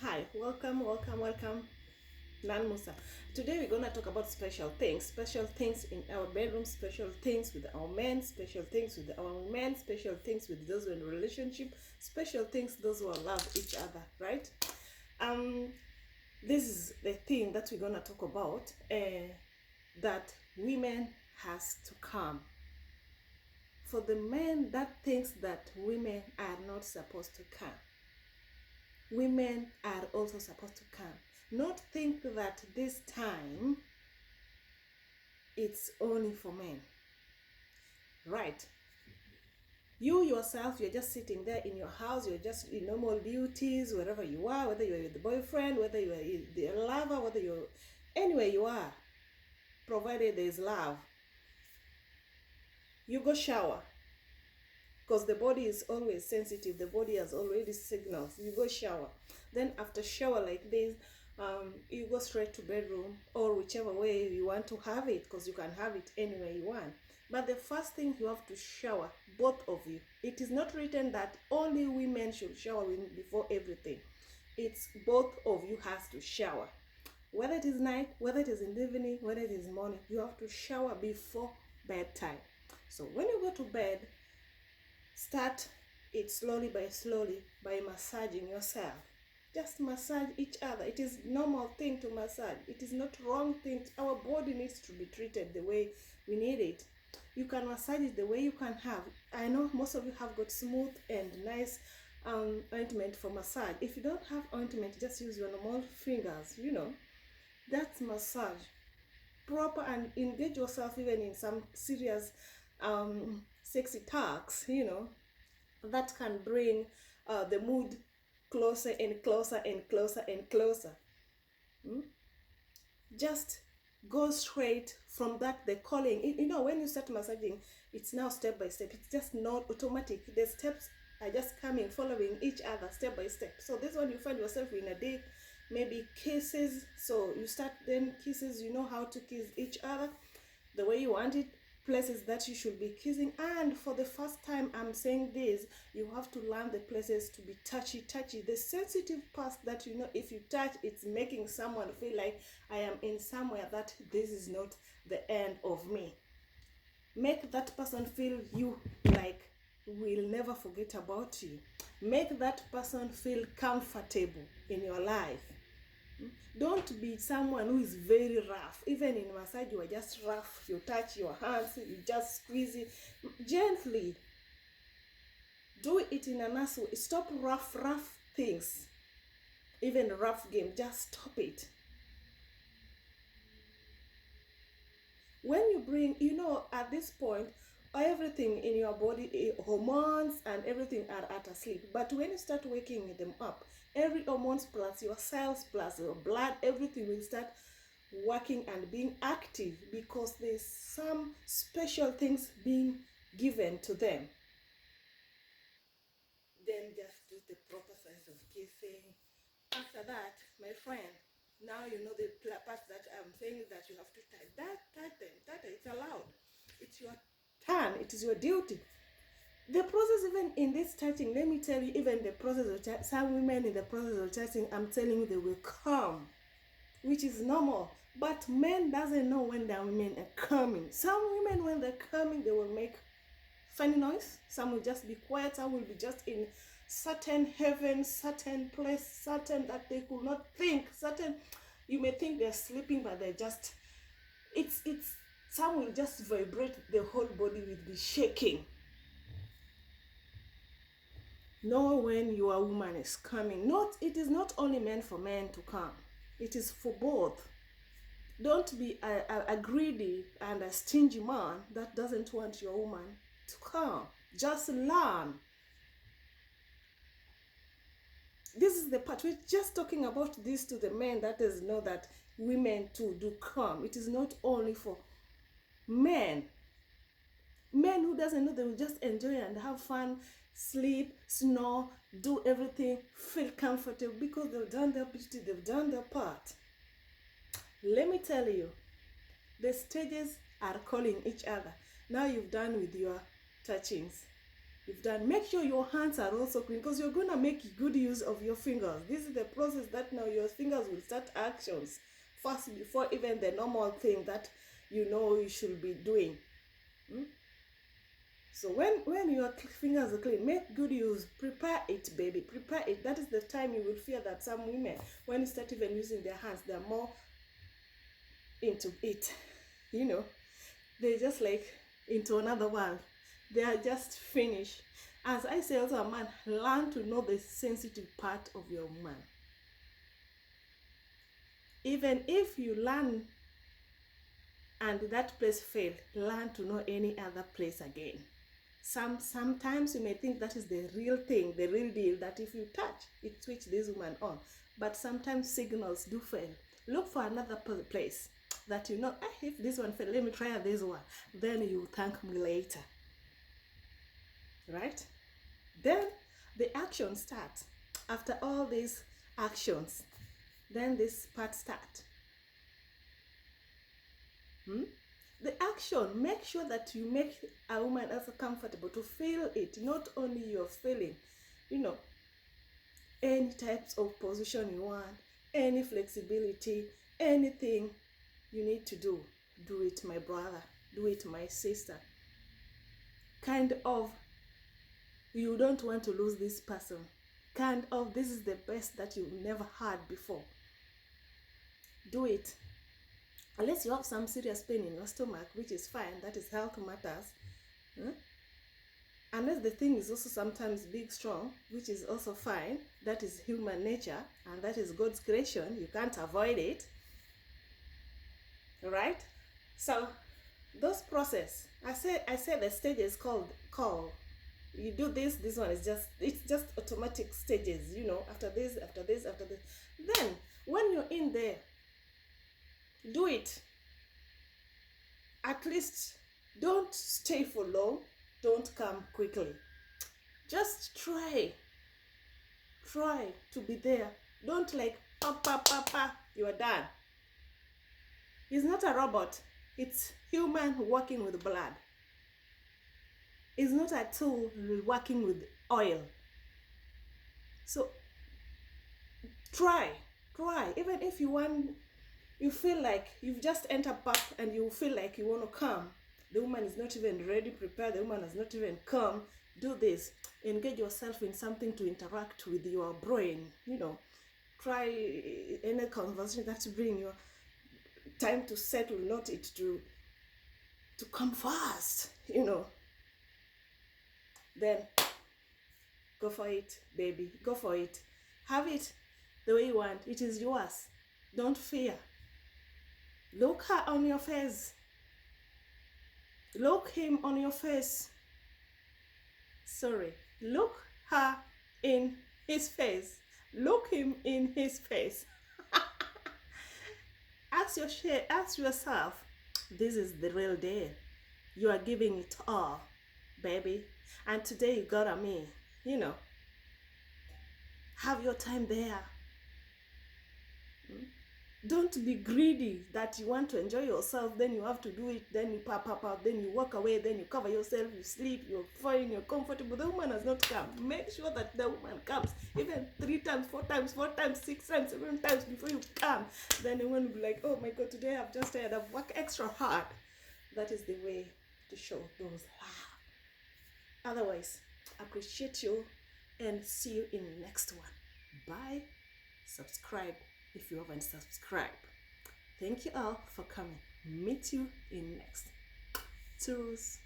Hi, welcome, Nan Musa. Today we're gonna talk about special things in our bedroom, special things with our men, special things with our women, special things with those who are in a relationship, special things those who love each other, right? Um, this is the thing that we're gonna talk about. That women has to come. For the men that thinks that women are not supposed to come, women are also supposed to come. Not think that this time it's only for men. Right. You yourself, you're just sitting there in your house, you're just in normal duties, wherever you are, whether you're with the boyfriend, whether you're the lover, whether you're anywhere you are, provided there's love. You go shower. Because the body is always sensitive, the body has already signals. You go shower. Then after shower like this, you go straight to bedroom or whichever way you want to have it, because you can have it anywhere you want. But the first thing, you have to shower, both of you. It is not written that only women should shower before everything. It's both of you has to shower. Whether it is night, whether it is in the evening, whether it is morning, you have to shower before bedtime. So when you go to bed, start it slowly by massaging yourself. Just massage each other. It is normal thing to massage. It is not wrong thing. Our body needs to be treated the way we need it. You can massage it the way you can have. I know most of you have got smooth and nice ointment for massage. If you don't have ointment, just use your normal fingers. That's massage proper, and engage yourself even in some serious sexy talks, that can bring the mood closer and closer and closer and closer. Just go straight from that, the calling. When you start massaging, it's now step by step. It's just not automatic. The steps are just coming, following each other step by step. So this one, you find yourself in a day, maybe kisses. So you start then kisses, you know how to kiss each other the way you want it, places that you should be kissing. And for the first time, I'm saying this, you have to learn the places to be touchy, the sensitive parts that if you touch, it's making someone feel like I am in somewhere that this is not the end of me. Make that person feel you like will never forget about you. Make that person feel comfortable in your life. Don't be someone who is very rough. Even in massage, you are just rough. You touch your hands, you just squeeze it gently. Do it in a nice way. Stop rough things. Even rough game, just stop it. When you bring, at this point, everything in your body, hormones and everything are at a sleep. But when you start waking them up, every hormones plus your cells plus your blood, everything will start working and being active, because there's some special things being given to them. Then just do the proper size of kissing. After that, my friend, now you know the part that I'm saying that you have to tighten. It's allowed. It's your turn. It is your duty. The process, even in this touching, let me tell you, even the process of some women in the process of touching, I'm telling you, they will come, which is normal. But men doesn't know when their women are coming. Some women, when they're coming, they will make funny noise. Some will just be quiet. Some will be just in certain heaven, certain place, certain that they could not think. Certain, you may think they're sleeping, but they're just, it's some will just vibrate, the whole body will be shaking. Know when your woman is coming. It is not only meant for men to come. It is for both. Don't be a greedy and a stingy man that doesn't want your woman to come. Just learn. This is the part. We're just talking about this to the men that is know that women too do come. It is not only for men. Men who doesn't know, they will just enjoy and have fun, sleep, snore, do everything, feel comfortable, because they've done their duty, they've done their part. Let me tell you, the stages are calling each other. Now you've done with your touchings. you've done. Make sure your hands are also clean, because you're going to make good use of your fingers. This is the process that now your fingers will start actions first before even the normal thing that you know you should be doing. So when your fingers are clean, make good use. Prepare it, baby. Prepare it. That is the time you will fear that some women, when you start even using their hands, they're more into it. You know, they're just like into another world. They are just finished. As I say, also a man, learn to know the sensitive part of your woman. Even if you learn and that place failed, learn to know any other place again. Sometimes you may think that is the real thing, the real deal, that if you touch, it switch this woman on. But sometimes signals do fail. Look for another place that you know, if this one failed, let me try this one. Then you thank me later. Right? Then the action starts. After all these actions, then this part starts. The action, make sure that you make a woman also comfortable to feel it, not only you're feeling, you know, any types of position you want, any flexibility, anything you need to do it, my brother, do it, my sister. Kind of, you don't want to lose this person. Kind of, this is the best that you've never had before. Do it. Unless you have some serious pain in your stomach, which is fine, that is health matters. Unless the thing is also sometimes big, strong, which is also fine, that is human nature, and that is God's creation, you can't avoid it. Right? So, those process, I say the stages called call. You do this one is it's just automatic stages, you know, after this, after this, after this. Then, when you're in there, do it. At least don't stay for long. Don't come quickly. Just try to be there. Don't like you are done. It's not a robot. It's human working with blood. It's not a tool working with oil. So try. Even if you feel like you've just entered back and you feel like you want to come, the woman is not even ready, prepared, the woman has not even come, do this. Engage yourself in something to interact with your brain, you know. Try any conversation that bring your time to settle, not it to come fast, you know. Then go for it, baby. Go for it. Have it the way you want. It is yours. Don't fear. Look her on your face. Look him on your face. Sorry. Look her in his face. Look him in his face. Ask yourself, this is the real deal. You are giving it all, baby. And today you got me, you know. Have your time there. Don't be greedy that you want to enjoy yourself, then you have to do it, then you pop, then you walk away, then you cover yourself, you sleep, you're fine, you're comfortable. The woman has not come. Make sure that the woman comes even 3 times, 4 times, 6 times, 7 times before you come. Then the woman will be like, oh my God, today I've just tired, I've worked extra hard. That is the way to show those love. Otherwise, appreciate you and see you in the next one. Bye. Subscribe if you haven't subscribed. Thank you all for coming. Meet you in next. Toodles.